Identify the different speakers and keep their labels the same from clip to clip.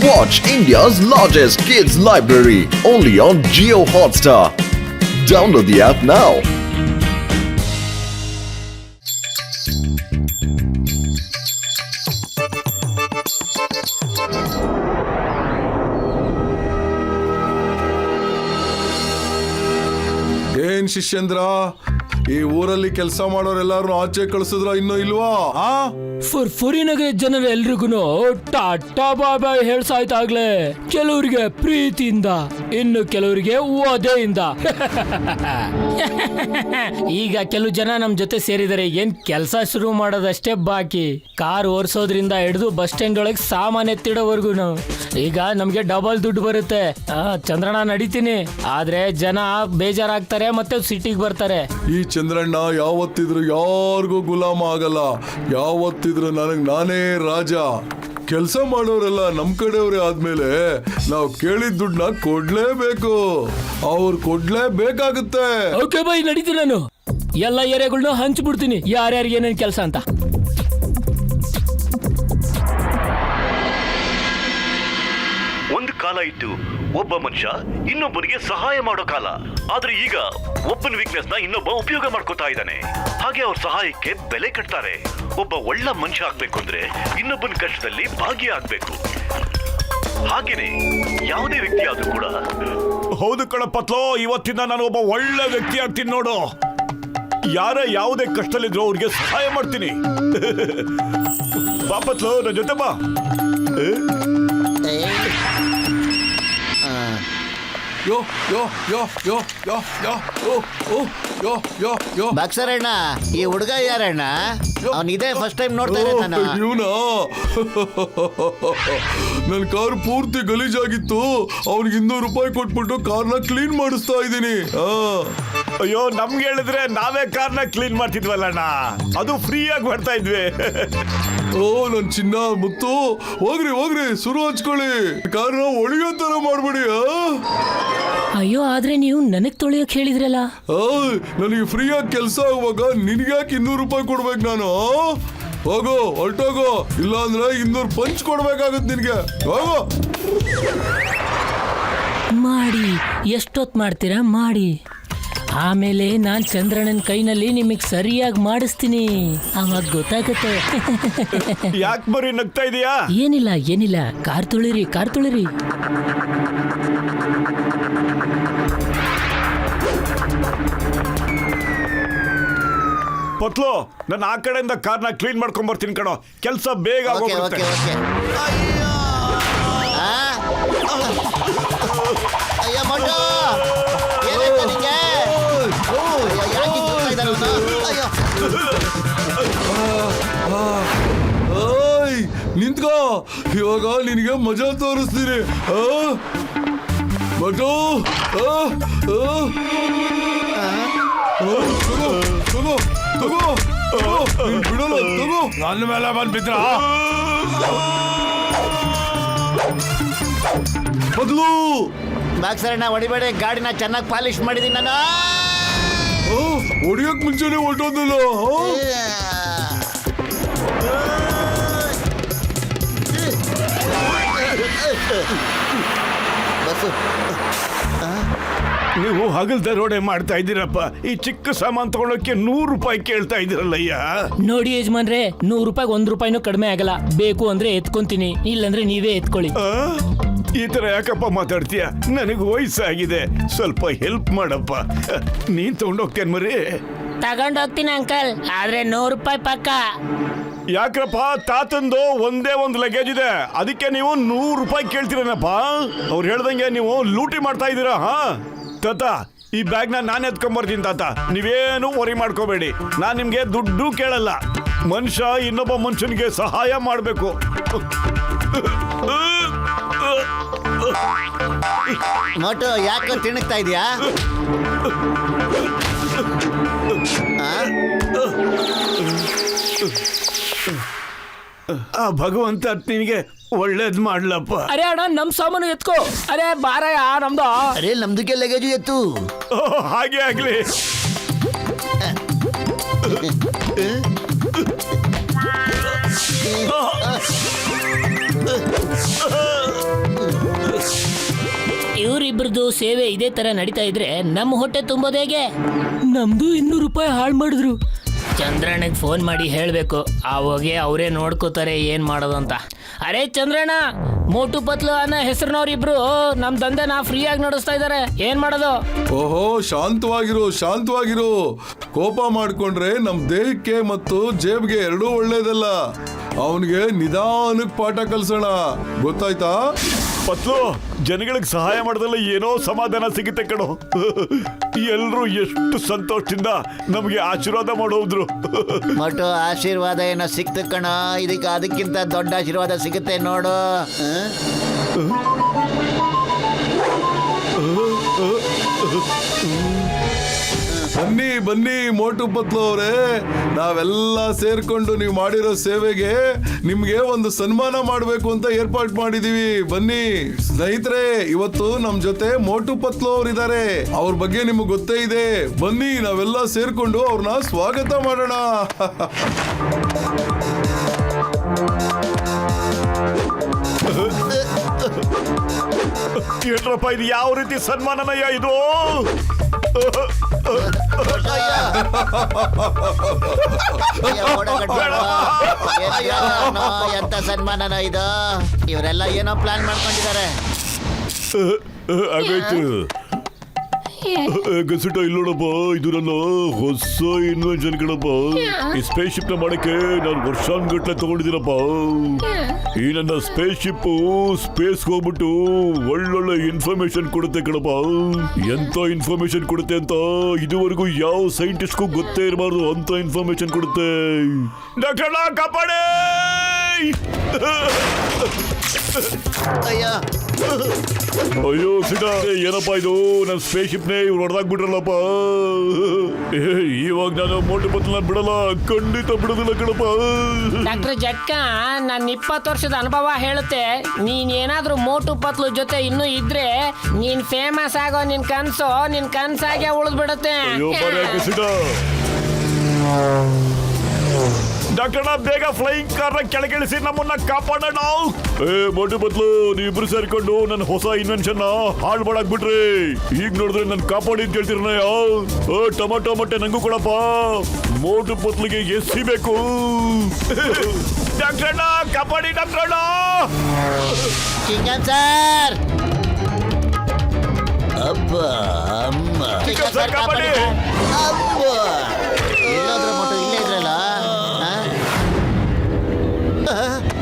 Speaker 1: Watch India's largest kids library only on Jio Hotstar. Download the app now.
Speaker 2: ಏನ್ ಶಿಷ್ಯೇಂದ್ರ, ಈ ಊರಲ್ಲಿ ಕೆಲಸ ಮಾಡೋರೆಲ್ಲಾರು ಆಚೆ ಕಳ್ಸಿದ್ರ ಇನ್ನೂ ಇಲ್ವಾ?
Speaker 3: ಫುರಿನಗೆ ಜನರ ಎಲ್ರಿಗೂ ಟಾಟಾ ಬಾಯ್ ಹೇಳ್ಸಾಯ್ತಾಗ್ಲೇ. ಕೆಲವರಿಗೆ ಪ್ರೀತಿಯಿಂದ, ಇನ್ನು ಕೆಲವರಿಗೆ ಒದೆಯಿಂದ. ಈಗ ಕೆಲವು ಜನ ನಮ್ ಜೊತೆ ಸೇರಿದರೆ ಏನ್ ಕೆಲಸ ಶುರು ಮಾಡೋದಷ್ಟೇ ಬಾಕಿ. ಕಾರ್ ಓಡಿಸೋದ್ರಿಂದ ಹಿಡಿದು ಬಸ್ ಸ್ಟ್ಯಾಂಡ್ ಒಳಗೆ ಸಾಮಾನ್ ಎತ್ತಿಡೋವರೆಗೂ ಈಗ ನಮ್ಗೆ ಡಬಲ್ ದುಡ್ಡು ಬರುತ್ತೆ. ಚಂದ್ರಣ್ಣ ನಡೀತೀನಿ, ಆದ್ರೆ ಜನ ಬೇಜಾರಾಗ್ತಾರೆ ಮತ್ತೆ ಸಿಟಿಗೆ ಬರ್ತಾರೆ.
Speaker 2: ಈ ಚಂದ್ರಣ್ಣ ಯಾವತ್ತಿದ್ರು ಯಾರಿಗೂ ಗುಲಾಮ ಆಗಲ್ಲ. ಯಾವತ್ತಿದ್ರು ನನಗ್ ನಾನೇ ರಾಜ. ಕೆಲಸ ಮಾಡೋರೆಲ್ಲ ನಮ್ ಕಡೆಯವ್ರೆ ಆದ್ಮೇಲೆ ನಾವು ಕೇಳಿದ ದುಡ್ಡನ್ನ ಕೊಡ್ಲೇಬೇಕು. ಅವ್ರು ಕೊಡ್ಲೇಬೇಕಾಗುತ್ತೆ.
Speaker 3: Okay by, ನಡೀತೀನಿ. ನಾನು ಎಲ್ಲ ಏರಿಯಾಗಳನ್ನ ಹಂಚ್ಬಿಡ್ತೀನಿ, ಯಾರ್ಯಾರಿಗೆ ಏನೇನ್ ಕೆಲಸ ಅಂತ.
Speaker 4: ಒಂದು ಕಾಲ ಇತ್ತು ಒಬ್ಬ ಮನುಷ್ಯ ಇನ್ನೊಬ್ಬನಿಗೆ ಸಹಾಯ ಮಾಡೋ ಕಾಲ. ಆದ್ರೆ ಈಗ ಒಬ್ಬನ ವೀಕ್ನೆಸ್ ನ ಇನ್ನೊಬ್ಬ ಉಪಯೋಗ ಮಾಡ್ಕೋತಾ ಇದ್ದಾನೆ. ಹಾಗೆ ಅವ್ರ ಸಹಾಯಕ್ಕೆ ಬೆಲೆ ಕಟ್ತಾರೆ. ಒಬ್ಬ ಒಳ್ಳೆ ಮನುಷ್ಯ ಆಗ್ಬೇಕು ಅಂದ್ರೆ ಇನ್ನೊಬ್ಬನ ಕಷ್ಟದಲ್ಲಿ ಭಾಗಿಯಾಗಬೇಕು. ಹಾಗೇನೆ ಯಾವುದೇ ವ್ಯಕ್ತಿ ಆದ್ರೂ ಕೂಡ.
Speaker 5: ಹೌದು ಕಣಪತ್ಲೋ, ಇವತ್ತಿನ ನಾನು ಒಬ್ಬ ಒಳ್ಳೆ ವ್ಯಕ್ತಿ ಆಗ್ತೀನಿ ನೋಡು. ಯಾರ ಯಾವುದೇ ಕಷ್ಟದಲ್ಲಿದ್ರು ಅವ್ರಿಗೆ ಸಹಾಯ ಮಾಡ್ತೀನಿ. ಬಾಪತ್ಲೋ, ನನ್ನ ಜೊತೆ ಬಾ.
Speaker 2: ಯೋ ಯೋ ಯೋ ಯೋ ಯೋ ಯೋ ಓ ಓ ಯೋ ಯೋ ಯೋ
Speaker 6: ಬಾಕ್ಸರಣ್ಣ, ಈ ಹುಡುಗ ಯಾರಣ್ಣ? ಅವನ್ ಇದೇ ಫಸ್ಟ್ ಟೈಮ್ ನೋಡ್ತಾ ಇರೋದು ನಾನು.
Speaker 2: ಇವನಾ? ನನ್ನ ಕಾರ್ ಪೂರ್ತಿ ಗಲೀಜಾಗಿತ್ತು. ಅವ್ನಿಗೆ 200 ರೂಪಾಯಿ ಕೊಟ್ಬಿಟ್ಟು ಕಾರ್ನ ಕ್ಲೀನ್ ಮಾಡಿಸ್ತಾ ಇದ್ದೀನಿ.
Speaker 5: ಅಯ್ಯೋ, ನಮ್ಗೆ ಹೇಳಿದ್ರೆ ನಾವೇ ಕಾರ್ನ ಕ್ಲೀನ್ ಮಾಡ್ತಿದ್ವಲ್ಲಣ್ಣ, ಅದು ಫ್ರೀ ಆಗಿ ಮಾಡ್ತಾ ಇದ್ವಿ.
Speaker 2: ಓ ನನ್ ಚಿನ್ನ ಮುತ್ತು, ಹೋಗ್ರಿ ಹೋಗ್ರಿ, ಶುರು ಹಚ್ಕೊಳ್ಳಿ. ಕಾರ್ನ ಒಳಗೋ ತರ ಮಾಡ್ಬಿಡಿ.
Speaker 3: ಅಯ್ಯೋ, ಆದ್ರೆ ನೀವು ನನಗ್ ತೊಳೆಯಕ್ ಹೇಳಿದ್ರಲ್ಲ.
Speaker 2: ನನಗೆ ಫ್ರೀ ಆಗಿ ಕೆಲಸ ಆಗುವಾಗ ನಿನ್ಗ್ಯಾಕೆ 200 ರೂಪಾಯಿ ಕೊಡ್ಬೇಕು ನಾನು? ಹೋಗೋ, ಹೊರಟೋಗೋ, ಇಲ್ಲ ಅಂದ್ರೆ 200 ಪಂಚ್ ಕೊಡ್ಬೇಕಾಗತ್ತೆ ನಿನ್ಗೆ. ಹೋಗೋ.
Speaker 3: ಮಾಡಿ, ಎಷ್ಟೊತ್ ಮಾಡ್ತೀರಾ ಮಾಡಿ. ಆಮೇಲೆ ನಾನ್ ಚಂದ್ರಣ್ಣನ ಕೈನಲ್ಲಿ ನಿಮಗ್ ಸರಿಯಾಗಿ ಮಾಡಿಸ್ತೀನಿ, ಅವಾಗ ಗೊತ್ತಾಗುತ್ತೆ.
Speaker 5: ಯಾಕೆ ಬರೀ ನಗ್ತಾ ಇದೀಯಾ?
Speaker 3: ಏನಿಲ್ಲ ಏನಿಲ್ಲ, ಕಾರ್ ತೊಳಿರಿ ಕಾರ್ ತೊಳಿರಿ.
Speaker 5: ಪತ್ಲು, ನಾನು ಆ ಕಡೆಯಿಂದ ಕಾರ್ನ ಕ್ಲೀನ್ ಮಾಡ್ಕೊಂಡ್ ಬರ್ತೀನಿ ಕಣೋ. ಕೆಲಸ ಬೇಗ
Speaker 6: ಓಕೆ
Speaker 5: ಆಗೋಗುತ್ತೆ.
Speaker 6: Okay okay. ಅಯ್ಯೋ ಮೋಟು, ಏನಾಯ್ತು ನಿಂಗೆ? ಯಾಕೆ ಹಿಂಗ್ ಹೋಗ್ತಾ ಇದ್ದಾನೆ ಅವ್ನು? ಅಯ್ಯೋ.
Speaker 2: ಓಯ್ ನಿಂತ್ಕೋ, ಇವಾಗ ನಿನಗೆ ಮಜಾ ತೋರಿಸ್ತೀನಿ. ಬಟು ತಗೋ ತಗೋ ತಗೋ, ಬಿಡಲ್ಲ, ತಗೋ.
Speaker 5: ನನ್ನ ಮೇಲೆ ಬಂದ್ಬಿದ್ರ
Speaker 2: ಬದಲು
Speaker 6: ಬಾಕ್ಸರಣ್ಣ, ಹೊಡಿಬೇಡಿ, ಗಾಡಿನ ಚೆನ್ನಾಗಿ ಪಾಲಿಶ್ ಮಾಡಿದೀನಿ ನಾನು.
Speaker 2: ಹೊಡಿಯಕ್ ಮುಂಚೆನೆ ಹೊರಟೋದಿಲ್ಲ.
Speaker 6: ಬಸ್ಸು,
Speaker 5: ನೀವು ಹಗಲ್ದ ರೋಡೆ ಮಾಡ್ತಾ ಇದ್ದೀರಪ್ಪ. ಈ ಚಿಕ್ಕ ಸಾಮಾನು ತಗೊಳಕ್ಕೆ 100 ರೂಪಾಯಿ ಕೇಳ್ತಾ ಇದ್ದೀರಲ್ಲಯ್ಯ.
Speaker 3: ನೋಡಿ ಯಜಮಾನ್ರೆ, 100 ರೂಪಾಯಿಗೆ 1 ರೂಪಾಯಿನೂ ಕಡಿಮೆ ಆಗಲ್ಲ. ಬೇಕು ಅಂದ್ರೆ ಎತ್ಕೊಂತೀನಿ, ಇಲ್ಲಂದ್ರೆ ನೀವೇ ಎತ್ಕೊಳ್ಳಿ.
Speaker 5: ಈ ತರ ಯಾಕಪ್ಪ ಮಾತಾಡ್ತೀಯ? ನನಗೆ ವಯಸ್ಸಾಗಿದೆ, ಸ್ವಲ್ಪ ಹೆಲ್ಪ್ ಮಾಡಪ್ಪ. ನೀನ್ ತಗೊಂಡೋಗ್ತೇನ್ ಮರಿ?
Speaker 3: ತಗೊಂಡೋಗ್ತೀನಿ ಅಂಕಲ್, ಆದ್ರೆ 100 ರೂಪಾಯಿ ಪಕ್ಕ.
Speaker 5: ಯಾಕ್ರಪ್ಪ, ತಾತಂದು ಒಂದೇ ಒಂದು ಲಗೇಜ್ ಇದೆ, ಅದಕ್ಕೆ ನೀವು 100 ರೂಪಾಯಿ ಕೇಳ್ತೀರನಪ್ಪ? ಅವ್ರು ಹೇಳ್ದಂಗೆ ನೀವು ಲೂಟಿ ಮಾಡ್ತಾ ಇದ್ದೀರಾ. ತಾತ, ಈ ಬ್ಯಾಗ್ನ ನಾನು ಎತ್ಕೊಂಬರ್ತೀನಿ ತಾತ, ನೀವೇನು ವರಿ ಮಾಡ್ಕೋಬೇಡಿ. ನಾನು ನಿಮ್ಗೆ ದುಡ್ಡು ಕೇಳಲ್ಲ. ಮನುಷ್ಯ ಇನ್ನೊಬ್ಬ ಮನುಷ್ಯನಿಗೆ ಸಹಾಯ ಮಾಡಬೇಕು.
Speaker 6: ಮೋಟು, ಯಾಕೆ ತಿಣಕ್ತಾ ಇದೀಯಾ?
Speaker 5: ಆ ಭಗವಂತ ನಿನಗೆ ಒಳ್ಳೇದ್ ಮಾಡ್ಲಪ್ಪ.
Speaker 3: ಅರೆ ಅಣ್ಣ, ನಮ್ ಸಾಮಾನು ಎತ್ಕೋ. ಅರೆ ಬಾರಯ್ಯ, ನಮ್ದು.
Speaker 6: ಅರೆ ನಮ್ದಕ್ಕೆ ಲಗೇಜು ಎತ್ತು.
Speaker 5: ಹಾಗೆ ಆಗ್ಲಿ.
Speaker 3: ಸೇವೆ ಇದೇ ತರ ನಡೀತಾ ಇದ್ರೆ ನಮ್ಮ ಹೊಟ್ಟೆ ತುಂಬೋದು ಹೇಗೆ? ನಮ್ದು 200 ರೂಪಾಯಿ ಹಾಳು ಮಾಡಿದ್ರು. ಚಂದ್ರಣ್ಣಗೆ ಫೋನ್ ಮಾಡಿ ಹೇಳಬೇಕು, ಅವಾಗೆ ಅವರೇ ನೋಡ್ಕೋತಾರೆ ಏನ್ ಮಾಡೋದು ಅಂತ. ಅರೆ ಚಂದ್ರಣ್ಣ, ಮೋಟು ಪತ್ಲು ಅನ್ನೋ ಹೆಸರಿನವ್ರಿಬ್ರು ನಮ್ ದಂಧೆನ ಫ್ರೀಯಾಗಿ ನಡೆಸ್ತಾ ಇದಾರೆ, ಏನ್ ಮಾಡೋದು?
Speaker 2: ಓಹೋ, ಶಾಂತವಾಗಿರು. ಕೋಪ ಮಾಡ್ಕೊಂಡ್ರೆ ನಮ್ ದೇಹಕ್ಕೆ ಮತ್ತು ಜೇಬ್ಗೆ ಎರಡೂ ಒಳ್ಳೇದಲ್ಲ. ಅವನಿಗೆ ನಿಧಾನಕ್ಕೆ ಪಾಠ ಕಲ್ಸೋಣ, ಗೊತ್ತಾಯ್ತಾ?
Speaker 5: ಪತ್ಲು, ಜನಗಳಿಗೆ ಸಹಾಯ ಮಾಡೋದಲ್ಲ ಏನೋ ಸಮಾಧಾನ ಸಿಗುತ್ತೆ ಕಣೋ. ಎಲ್ರು ಎಷ್ಟು ಸಂತೋಷದಿಂದ ನಮಗೆ ಆಶೀರ್ವಾದ ಮಾಡೋದ್ರು.
Speaker 6: ಮೊಟ್ಟು ಆಶೀರ್ವಾದ ಏನೋ ಸಿಕ್ತು ಕಣ, ಅದಕ್ಕಿಂತ ದೊಡ್ಡ ಆಶೀರ್ವಾದ ಸಿಗುತ್ತೆ ನೋಡು.
Speaker 2: ಬನ್ನಿ ಮೋಟು ಪತ್ಲು ಅವರೇ, ನಾವೆಲ್ಲ ಸೇರ್ಕೊಂಡು ನೀವು ಮಾಡಿರೋ ಸೇವೆಗೆ ನಿಮ್ಗೆ ಒಂದು ಸನ್ಮಾನ ಮಾಡಬೇಕು ಅಂತ ಏರ್ಪಾಟ್ ಮಾಡಿದೀವಿ. ಬನ್ನಿ ಸ್ನೇಹಿತರೆ, ಇವತ್ತು ನಮ್ ಜೊತೆ ಮೋಟು ಪತ್ಲು ಅವರಿದ್ದಾರೆ. ಅವ್ರ ಬಗ್ಗೆ ನಿಮ್ಗೆ ಗೊತ್ತೇ ಇದೆ. ಬನ್ನಿ ನಾವೆಲ್ಲ ಸೇರ್ಕೊಂಡು ಅವ್ರನ್ನ ಸ್ವಾಗತ ಮಾಡೋಣ.
Speaker 5: ಏನ್ರಪ್ಪ ಇದು ಯಾವ ರೀತಿ ಸನ್ಮಾನನಯ್ಯ ಇದು?
Speaker 6: ಎಂತ ಸನ್ಮಾನನ ಇದು? ಇವರೆಲ್ಲ ಏನೋ ಪ್ಲಾನ್ ಮಾಡ್ಕೊಂಡಿದ್ದಾರೆ.
Speaker 5: ಆಗೋಯ್ತು. ಗಸುಟ ಇಲ್ಲೋಡಪ್ಪ, ಇದು ನನ್ನ ಹೊಸ ಇನ್ವೆನ್ಷನ್ ಕಣಪ್ಪ. ಈ ಸ್ಪೇಸ್ ಶಿಪ್ ನ ಮಾಡಕ್ಕೆ ನಾನು ವರ್ಷಾನ್ಗಟ್ಲೆ ತಗೊಂಡಿದ್ದೀನಪ್ಪ. ಈ ನನ್ನ ಸ್ಪೇಸ್ ಶಿಪ್ ಸ್ಪೇಸ್ ಹೋಗ್ಬಿಟ್ಟು ಒಳ್ಳೊಳ್ಳೆ ಇನ್ಫಾರ್ಮೇಶನ್ ಕೊಡುತ್ತೆ ಕಣಪ್ಪ. ಎಂತ ಇನ್ಫಾರ್ಮೇಶನ್ ಕೊಡುತ್ತೆ ಅಂತ ಇದುವರೆಗೂ ಯಾವ ಸೈಂಟಿಸ್ಟ್ಗೂ ಗೊತ್ತೇ ಇರಬಾರ್ದು ಅಂತ ಇನ್ಫಾರ್ಮೇಶನ್ ಕೊಡುತ್ತೆ. ಡಾಕ್ಟರ್ ಕಾಪಾಡಿ! ಅಯ್ಯೋ ಸಿಟ, ಏನಪ್ಪಾ ಇದು? ನನ್ನ ಸ್ಪೇಸ್ ಶಿಪ್ನೇ ಇವ್ರು ಹೊಡೆದಾಕ್ಬಿಟ್ರಲ್ಲಪ್ಪ. ಇವಾಗ ನಾನು ಮೋಟು ಪತ್ಲನ್ನ ಬಿಡಲ್ಲ, ಖಂಡಿತ ಬಿಡೋದಿಲ್ಲ ಕಣಪ್ಪ.
Speaker 3: ಡಾಕ್ಟರ್ ಜಟ್ಕ, ನನ್ನ 20 ವರ್ಷದ ಅನುಭವ ಹೇಳುತ್ತೆ, ನೀನ್ ಏನಾದ್ರೂ ಮೋಟು ಪತ್ಲು ಜೊತೆ ಇನ್ನೂ ಇದ್ರೆ ನೀನ್ ಫೇಮಸ್ ಆಗೋ ನಿನ್ ಕನ್ಸಾಗೆ ಉಳಿದ್ಬಿಡುತ್ತೆ.
Speaker 5: ಅಯ್ಯೋ ಬರೀ ಸಿಟ. ಡಾಕ್ಟರ್ ಬೇಗ ಫ್ಲೈಯಿಂಗ್ ಕಾರ್ ಕೆಳಗಿಳಿಸಿ ನಮ್ಮನ್ನ ಕಾಪಾಡೋಣ. ಮೋಟು ಪತ್ಲು, ನೀವಿಬ್ರು ಸೇರ್ಕೊಂಡು ನನ್ನ ಹೊಸ ಇನ್ವೆನ್ಷನ್ ಹಾಳು ಮಾಡಕ್ ಬಿಟ್ರಿ. ಈಗ ನೋಡಿದ್ರೆ ನನ್ ಕಾಪಾಡಿ ಅಂತ ಹೇಳ್ತೀರನಯ್ಯ. ಟೊಮಾಟೊ ಮೊಟ್ಟೆ ನಂಗೂ ಕೊಡಪ್ಪ. ಮೋಟು ಪತ್ಲಿಗೆ ಎಸಿ ಬೇಕು. ಡಾಕ್ಟರ್ ಕಾಪಾಡಿ ಡಾಕ್ಟರ್.
Speaker 6: ಚಿಕನ್ ಸರ್, ಅಬ್ಬ ಅಮ್ಮ,
Speaker 5: ಚಿಕನ್ ಸರ್ ಕಾಪಾಡಿ.
Speaker 6: ಅಬ್ಬ ಎಲ್ಲಾದ್ರೂ ಮೊಟ್ಟು ಇಲ್ಲೇ ಇದ್ರಲ್ಲ.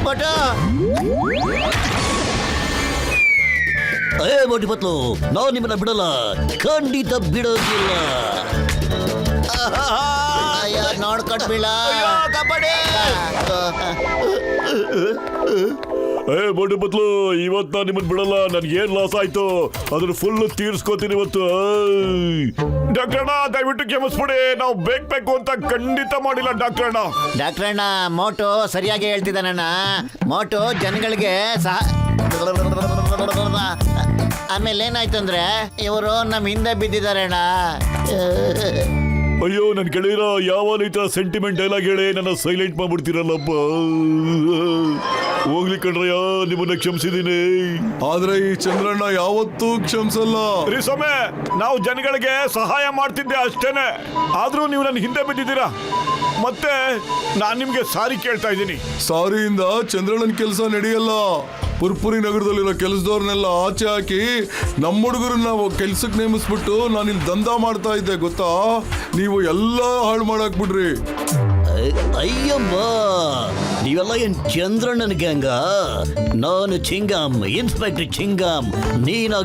Speaker 6: ಮೊಟ್ಟು
Speaker 7: ಮೋಟಿ ಪತ್ಲು, ನಾವು ನಿಮ್ಮನ್ನ ಬಿಡಲ್ಲ, ಖಂಡಿತ ಬಿಡೋದಿಲ್ಲ.
Speaker 6: ಅಯ್ಯೋ, ನೋಡ್ಕೊಂಡ್ ಬೀಳ. ಕಾಪಾಡಿ.
Speaker 5: ಮೋಟು ಪತ್ಲು, ಇವತ್ತು ನಾನು ನಿಮ್ಮನ್ನ ಬಿಡಲ್ಲ. ನನ್ಗೆ ಏನ್ ಲಾಸ್ ಆಯ್ತು ಅದನ್ನ ಫುಲ್ ತೀರ್ಸ್ಕೋತೀನಿ ಇವತ್ತು. ಡಾಕ್ಟರ್ ದಯವಿಟ್ಟು ಕ್ಷಮಿಸ್ಬಿಡಿ, ನಾವು ಬೇಕು ಅಂತ ಖಂಡಿತ ಮಾಡಿಲ್ಲ ಡಾಕ್ಟರ್.
Speaker 6: ಡಾಕ್ಟರ್ ಅಣ್ಣ, ಮೋಟು ಸರಿಯಾಗಿ ಹೇಳ್ತಿದ್ದಾನಣ್ಣ. ಮೋಟು ಜನಗಳಿಗೆ ಸಹ. ಆಮೇಲೆ ಏನಾಯ್ತು ಅಂದ್ರೆ ಇವರು ನಮ್ಮ ಹಿಂದೆ ಬಿದ್ದಿದ್ದಾರೆ ಅಣ್ಣ.
Speaker 5: ಅಯ್ಯೋ ನನ್ ಗೆಳೆಯರ, ಯಾವ ಈ ತರ ಸೆಂಟಿಮೆಂಟ್ ಡೈಲಾಗ್ ಹೇಳಿ ನನ್ನ ಸೈಲೆಂಟ್ ಮಾಡ್ಬಿಡ್ತೀರಲ್ಲಪ್ಪ. ಹೋಗ್ಲಿ ಕಣ್ರಯ್ಯ, ನಿಮ್ಮನ್ನ ಕ್ಷಮಿಸಿದೀನಿ.
Speaker 2: ಆದ್ರೆ ಈ ಚಂದ್ರಣ್ಣ ಯಾವತ್ತೂ ಕ್ಷಮಿಸಲ್ಲ.
Speaker 5: ಸಮಯ ನಾವು ಜನಗಳಿಗೆ ಸಹಾಯ ಮಾಡ್ತಿದ್ದೆ ಅಷ್ಟೇನೆ, ಆದ್ರೂ ನೀವು ನನ್ನ ಹಿಂದೆ ಬಿದ್ದಿದ್ದೀರಾ. ಮತ್ತೆ ನಾನ್ ನಿಮ್ಗೆ ಸಾರಿ ಕೇಳ್ತಾ ಇದ್ದೀನಿ.
Speaker 2: ಸಾರಿಯಿಂದ ಚಂದ್ರಣ್ಣನ ಕೆಲಸ ನಡೆಯಲ್ಲ. ಪುರ್ಪುರಿ ನಗರದಲ್ಲಿರೋ ಕೆಲಸದವ್ರನ್ನೆಲ್ಲ ಆಚೆ ಹಾಕಿ ನಮ್ಮ ಹುಡುಗರನ್ನ ಕೆಲ್ಸಕ್ಕೆ ನೇಮಿಸ್ಬಿಟ್ಟು ನಾನು ಇಲ್ಲಿ ದಂಧ ಮಾಡ್ತಾ ಇದ್ದೆ, ಗೊತ್ತಾ? ನೀವು ಎಲ್ಲ ಹಾಳು ಮಾಡಾಕ್ಬಿಡ್ರಿ.
Speaker 7: ಅಯ್ಯಮ್ಮ, ನೀವೆಲ್ಲ ಏನ್ ಚಂದ್ರಣ್ಣನ ಗ್ಯಾಂಗ? ನಾನು ಚಿಂಗಮ್, ಇನ್ಸ್ಪೆಕ್ಟರ್ ಚಿಂಗಮ್.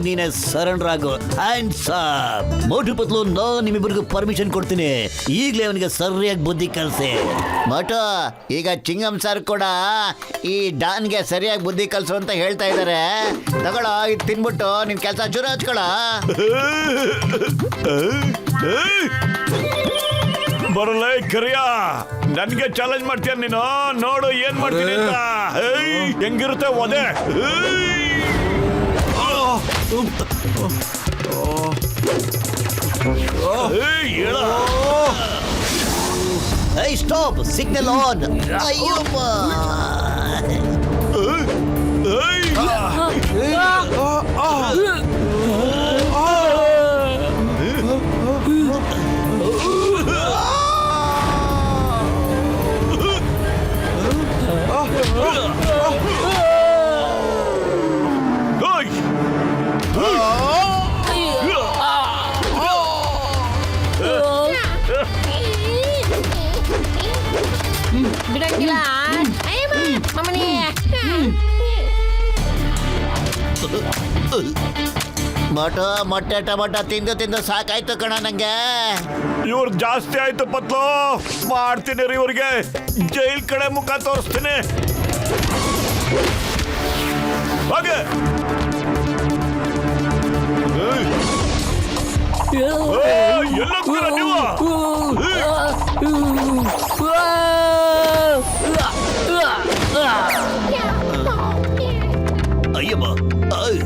Speaker 7: ನೀನೇ ಸರೆಂಡರ್ ಆಗೋ. ಮೋಟು ಪತ್ಲು, ನಾನು ನಿಮ್ಮಿಬ್ಬರಿಗೂ ಪರ್ಮಿಷನ್ ಕೊಡ್ತೀನಿ. ಈಗಲೇ ಅವನಿಗೆ ಸರಿಯಾಗಿ ಬುದ್ಧಿ ಕಲಿಸಿ.
Speaker 6: ಮೋಟು, ಈಗ ಚಿಂಗಮ್ ಸರ್ ಕೂಡ ಈ ಡಾನ್ಗೆ ಸರಿಯಾಗಿ ಬುದ್ಧಿ ಕಲ್ಸು ಅಂತ ಹೇಳ್ತಾ ಇದ್ದಾರೆ. ತಗೊಳ್ಳೋ, ಇದು ತಿನ್ಬಿಟ್ಟು ನಿನ್ ಕೆಲಸ ಶುರು ಹಚ್ಕೊಳ.
Speaker 5: ಬರಲ್ಲ ಕರಿಯ, ನನ್ಗೆ ಚಾಲೆಂಜ್ ಮಾಡ್ತೀಯ ನೀನು? ನೋಡು ಏನ್ ಮಾಡ್ತೀನಿ ಅಂತ. ಹೆಂಗಿರುತ್ತೆ ಒದೆ.
Speaker 7: Stop, signal on.
Speaker 6: ಅಯ್ಯಪ್ಪ, ಮೊಟು ಮೊಟ್ಟೆ ಟೊಮೊಟೊ ತಿಂದು ತಿಂದು ಸಾಕಾಯ್ತು ಕಣ ನಂಗೆ.
Speaker 5: ಇವ್ರು ಜಾಸ್ತಿ ಆಯ್ತು ಪತ್ಲು. ಮಾಡ್ತೀನಿ ರೀ ಇವ್ರಿಗೆ, ಜೈಲ್ ಕಡೆ ಮುಖ ತೋರಿಸ್ತೀನಿ. ಹಾಗೆ ಎಲ್ಲ ನೀವು
Speaker 7: ಅಯ್ಯಮ್ಮ ಅಯ್.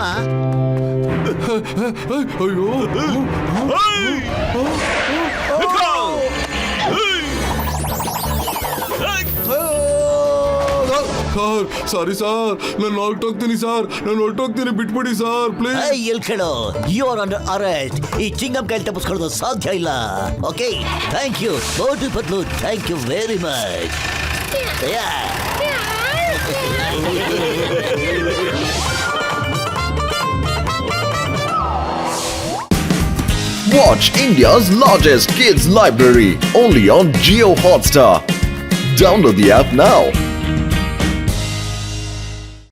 Speaker 6: ಆ?
Speaker 2: ಅಯ್ಯೋ ಸರ್ ಸಾರಿ ಸರ್, ನಾನು ಹೊರಟೋಗ್ತೀನಿ ಸರ್, ನಾನು ಹೊರಟೋಗ್ತೀನಿ, ಬಿಟ್ಬಿಡಿ ಸರ್ ಪ್ಲೀಸ್.
Speaker 7: ಏಯ್, ಎಲ್ ಕೇಳೋ, ಯು ಆರ್ ಅಂಡರ್ ಅರೆಸ್ಟ್. ಈ ಚಿಂಗಂ ಕೈಲಿ ತಪ್ಪಿಸ್ಕೊಳ್ಳೋದು ಸಾಧ್ಯ ಇಲ್ಲ. Okay, thank you Motu Patlu, thank you very much.
Speaker 1: Watch India's largest kids library only on Geo Hotstar. Download the app now.